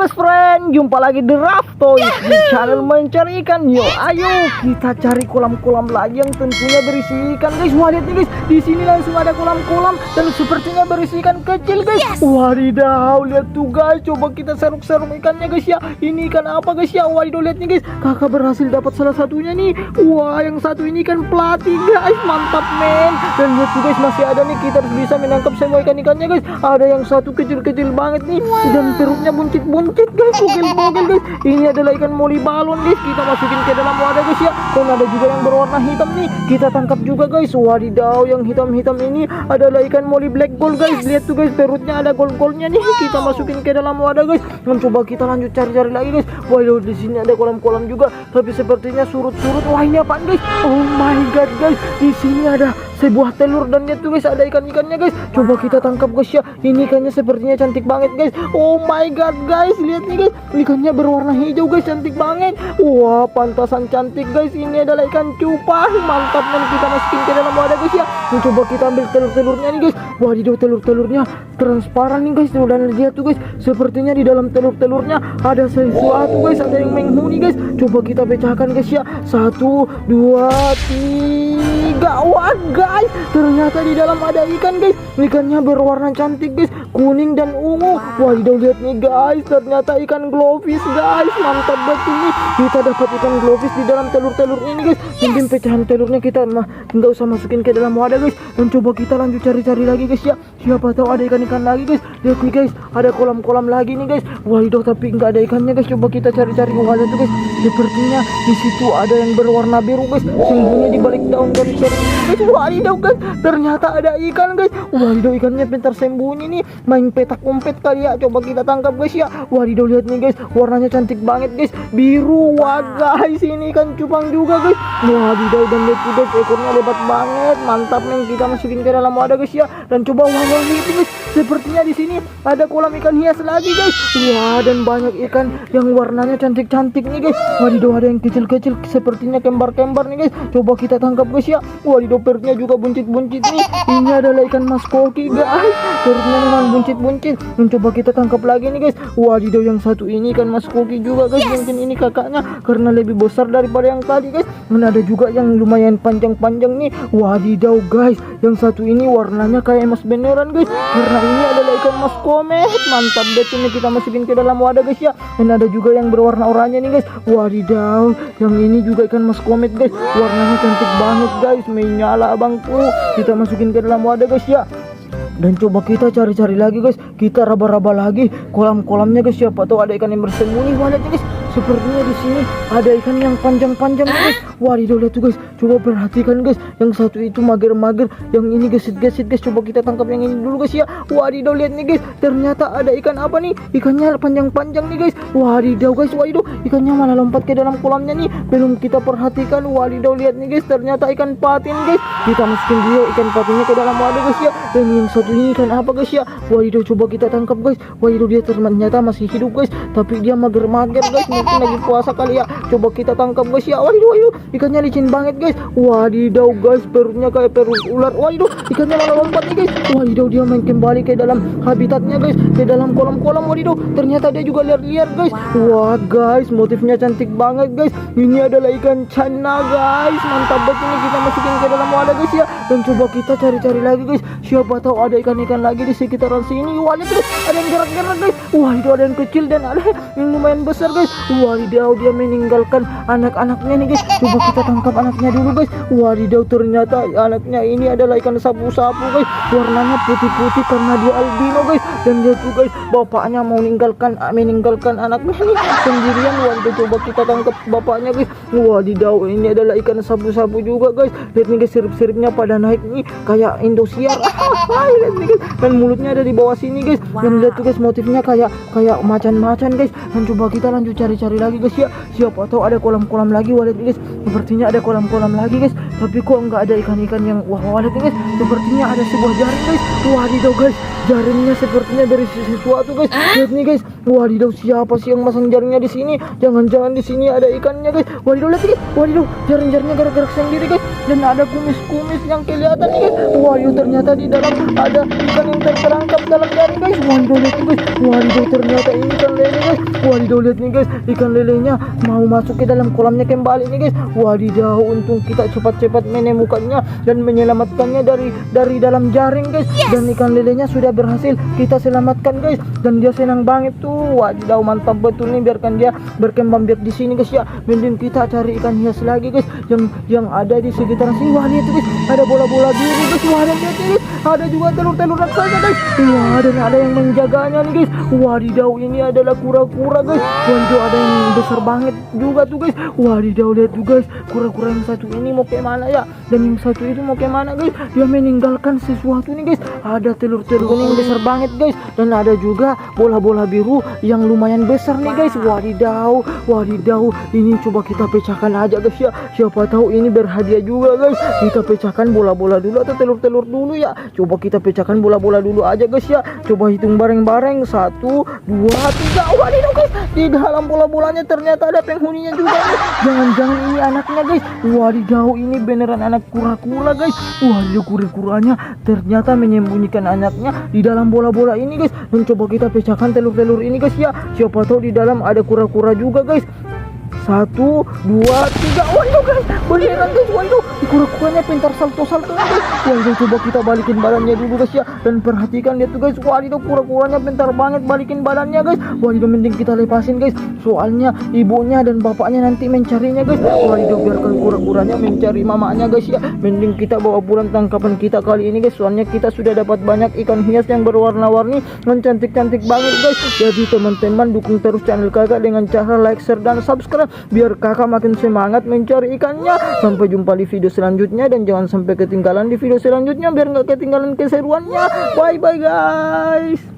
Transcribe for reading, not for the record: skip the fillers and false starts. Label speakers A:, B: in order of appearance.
A: best friend, jumpa lagi di Raftoys di channel mencari ikan. Yo, ayo kita cari kolam-kolam lagi yang tentunya berisi ikan, guys. Wah, lihat nih guys, di sini langsung ada kolam-kolam dan sepertinya berisi ikan kecil, guys. Wadidaw, lihat tuh guys, coba kita seruk-seruk ikannya, guys ya. Ini ikan apa, guys ya? Wadidaw, lihat nih guys, kakak berhasil dapat salah satunya nih. Wah, yang satu ini ikan pelatih, guys. Mantap men. Dan lihat tuh guys, masih ada nih, kita harus bisa menangkap semua ikan-ikannya, guys. Ada yang satu kecil-kecil banget nih, dan perutnya buncit-buncit, guys. Bogel-bogel, guys. Ini adalah ikan moli balon, guys. Kita masukin ke dalam wadah, guys ya. Dan ada juga yang berwarna hitam nih, kita tangkap juga, guys. Wadidaw, yang hitam-hitam ini adalah ikan moli black gold, guys. Lihat tuh guys, perutnya ada gold-goldnya nih. Kita masukin ke dalam wadah, guys. Dan coba kita lanjut cari-cari lagi, guys. Waduh, di sini ada kolam-kolam juga, tapi sepertinya surut-surut. Wah, ini apaan, guys? Oh my god, guys. Di sini ada sebuah telur dan lihat tuh guys, ada ikan-ikannya, guys. Coba kita tangkap, guys ya. Ini ikannya sepertinya cantik banget, guys. Oh my god, guys. Lihat nih, guys. Ikannya berwarna hijau, guys. Cantik banget. Wah, pantasan cantik, guys. Ini adalah ikan cupang. Mantap men, kita masukin ke dalam wadah, guys ya. Dan coba kita ambil telur-telurnya nih, guys. Wadidaw, telur-telurnya transparan nih, guys. Dan lihat tuh guys, sepertinya di dalam telur-telurnya ada sesuatu, guys. Ada yang menghuni, guys. Coba kita pecahkan, guys ya. 1, 2, 3. Wah guys, ternyata di dalam ada ikan, guys. Ikannya berwarna cantik, guys, kuning dan ungu. Wadidaw, lihat nih guys, ternyata ikan glowfish, guys. Mantap banget ini. Kita dapat ikan glowfish di dalam telur-telur ini, guys. Mungkin pecahan telurnya kita nggak usah masukin ke dalam wadah, guys. Dan coba kita lanjut cari-cari lagi, guys ya. Siapa tahu ada ikan-ikan lagi, guys. Lihat nih guys, ada kolam-kolam lagi nih, guys. Wadidaw, tapi nggak ada ikannya, guys. Coba kita cari-cari ke wadah tuh, guys. Sepertinya di situ ada yang berwarna biru, guys. Sembunyi di balik daun dari guys. Wadidaw, guys, ternyata ada ikan, guys. Wadidaw, ikannya pintar sembunyi nih, main petak umpet kali ya. Coba kita tangkap, guys ya. Wadidaw, lihat nih guys, warnanya cantik banget, guys, biru. Wah guys, ini ikan cupang juga, guys. Wadidaw, dan lihat tuh guys, ekornya lebat banget. Mantap men, kita masukin ke dalam wadah, guys ya. Dan coba wah lihat guys, sepertinya di sini ada kolam ikan hias lagi, guys. Wah, dan banyak ikan yang warnanya cantik-cantik nih, guys. Wadidaw, ada yang kecil-kecil sepertinya kembar-kembar nih, guys. Coba kita tangkap, guys ya. Wadidaw, perutnya juga buncit-buncit nih. Ini adalah ikan mas koki, guys. Perutnya memang buncit-buncit. Dan coba kita tangkap lagi nih, guys. Wadidaw, yang satu ini ikan mas koki juga, guys. Mungkin ini kakaknya karena lebih besar daripada yang tadi, guys. Dan ada juga yang lumayan panjang-panjang nih. Wadidaw, guys, yang satu ini warnanya kayak emas beneran, guys. Karena ini adalah ikan mas komet. Mantap deh, ini kita masukin ke dalam wadah, guys ya. Dan ada juga yang berwarna oranye nih, guys. Wadidaw, yang ini juga ikan mas komet, guys. Warnanya cantik banget, guys, menyala abangku. Kita masukin ke dalam wadah, guys ya. Dan coba kita cari-cari lagi, guys. Kita raba-raba lagi kolam-kolamnya, guys. Siapa tahu ada ikan yang bersembunyi. Wah, lihat, guys, sepertinya di sini ada ikan yang panjang-panjang, guys. Wadidaw, lihat tuh guys, coba perhatikan, guys. Yang satu itu mager-mager, yang ini gesit-gesit, guys. Coba kita tangkap yang ini dulu, guys ya. Wadidaw, lihat nih, guys, ternyata ada ikan apa nih? Ikannya panjang-panjang nih, guys. Wadidaw, guys, wadidaw, ikannya malah lompat ke dalam kolamnya nih. Belum kita perhatikan. Wadidaw, lihat nih, guys, ternyata ikan patin, guys. Kita masukin dia ikan patinnya ke dalam wadah, guys ya. Dan yang satu ini ikan apa, guys ya? Wadidaw, coba kita tangkap, guys. Wadidaw, dia ternyata masih hidup, guys, tapi dia mager-mager, guys. Mungkin lagi puasa kali ya. Coba kita tangkap, guys ya. Wadidaw, ikannya licin banget, guys. Wadidaw, guys, perutnya kayak perut ular. Wadidaw, ikannya malah lompat nih, guys. Wadidaw, dia main kembali ke dalam habitatnya, guys, ke dalam kolam-kolam. Wadidaw, ternyata dia juga liar-liar, guys. Wah guys, motifnya cantik banget, guys. Ini adalah ikan cana, guys. Mantap banget ini, kita masukin ke dalam wadah, guys ya. Dan coba kita cari-cari lagi, guys. Siapa tahu ada ikan-ikan lagi di sekitaran sini. Wah, lihat, guys, ada yang gerak-gerak, guys. Wah, itu ada yang kecil dan ada yang lumayan besar, guys. Wadidaw, dia meninggalkan anak-anaknya nih, guys. Coba kita tangkap anaknya dulu, guys. Wadidaw, ternyata anaknya ini adalah ikan sapu-sapu, guys. Warnanya putih-putih karena dia albino, guys. Dan lihat tuh, guys, bapaknya mau meninggalkan anaknya nih sendirian. Wadidaw, coba kita tangkap bapaknya, guys. Wadidaw, ini adalah ikan sapu-sapu juga, guys. Lihat nih, guys, sirip-siripnya pada naik nih kayak Indosiar. Lihat nih, guys, dan mulutnya ada di bawah sini, guys. Dan lihat tuh, guys, motifnya kayak macan-macan, guys. Dan coba kita lanjut cari-cari lagi, guys ya. Siapa tahu ada kolam-kolam lagi. Lihat, guys, sepertinya ada kolam-kolam lagi, guys, tapi kok nggak ada ikan-ikan yang lihat, guys, sepertinya ada sebuah jaring, guys. Wadidaw, guys, jaringnya sepertinya dari sesuatu, guys. Lihat nih, guys. Wadidaw, siapa sih yang masang jaringnya di sini? Jangan-jangan di sini ada ikannya, guys. Wadidaw, lihat, guys. Wadidaw, jaring-jaringnya gerak-gerak sendiri, guys. Dan ada kumis-kumis yang kelihatan nih, guys. Wadidaw, ternyata di dalam ada ikan yang terperangkap dalam jaring, guys. Wadidaw, lihat, guys. Wadidaw, ternyata ini ikan lele, guys. Wadidaw, lihat nih guys, ikan lelenya mau masuk ke dalam kolamnya kembali nih guys. Wadidaw, untung kita cepat-cepat menemukannya dan menyelamatkannya dari dalam jaring guys. Dan ikan lelenya sudah berhasil kita selamatkan guys, dan dia senang banget tuh. Wadidaw, mantap betul nih, biarkan dia berkembang biak di sini guys ya. Mending kita cari ikan hias lagi guys yang ada di sekitar sini. Wah, lihat guys, ada bola-bola biru guys. Wah, dan lihat guys, ada juga telur-telur raksasa guys. Wah, dan ada yang menjaganya nih guys. Wadidaw, ini adalah kura-kura guys. Wadidaw, ada yang besar banget juga tuh guys. Wadidaw, lihat tuh guys, kura-kura yang satu ini mau ke mana ya, dan yang satu itu mau ke mana guys. Dia meninggalkan sesuatu nih guys. Ada telur-telur yang besar banget guys, dan ada juga bola-bola biru yang lumayan besar nih guys. Wadidaw, wadidaw, ini coba kita pecahkan aja guys ya. Siapa tahu ini berhadiah juga guys. Kita pecahkan bola-bola dulu atau telur-telur dulu ya. Coba kita pecahkan bola-bola dulu aja guys ya. Coba hitung bareng-bareng, 1, 2, 3. Wadidaw guys, di dalam bola-bolanya ternyata ada penghuninya juga guys. Jangan-jangan ini anaknya guys. Wadidaw, ini beneran anak kura-kura guys. Wadidaw, kura-kuranya ternyata menyembunyikan anaknya di dalam bola-bola ini guys. Dan coba kita pecahkan telur-telur ini guys ya. Siapa tahu di dalam ada kura-kura juga guys. 1, 2, 3. Waduh guys, beneran guys. Waduh, kura-kuranya pintar salto-salto guys. Waduh, coba kita balikin badannya dulu guys ya. Dan perhatikan dia tuh guys. Waduh, kura-kuranya pintar banget balikin badannya guys. Waduh, mending kita lepasin guys, soalnya ibunya dan bapaknya nanti mencarinya guys. Waduh, biarkan kura-kuranya mencari mamanya guys ya. Mending kita bawa pulang tangkapan kita kali ini guys, soalnya kita sudah dapat banyak ikan hias yang berwarna-warni dan cantik-cantik banget guys. Jadi teman-teman, dukung terus channel kakak dengan cara like, share, dan subscribe biar kakak makin semangat mencari ikannya. Sampai jumpa di video selanjutnya, dan jangan sampai ketinggalan di video selanjutnya biar nggak ketinggalan keseruannya. Bye bye guys.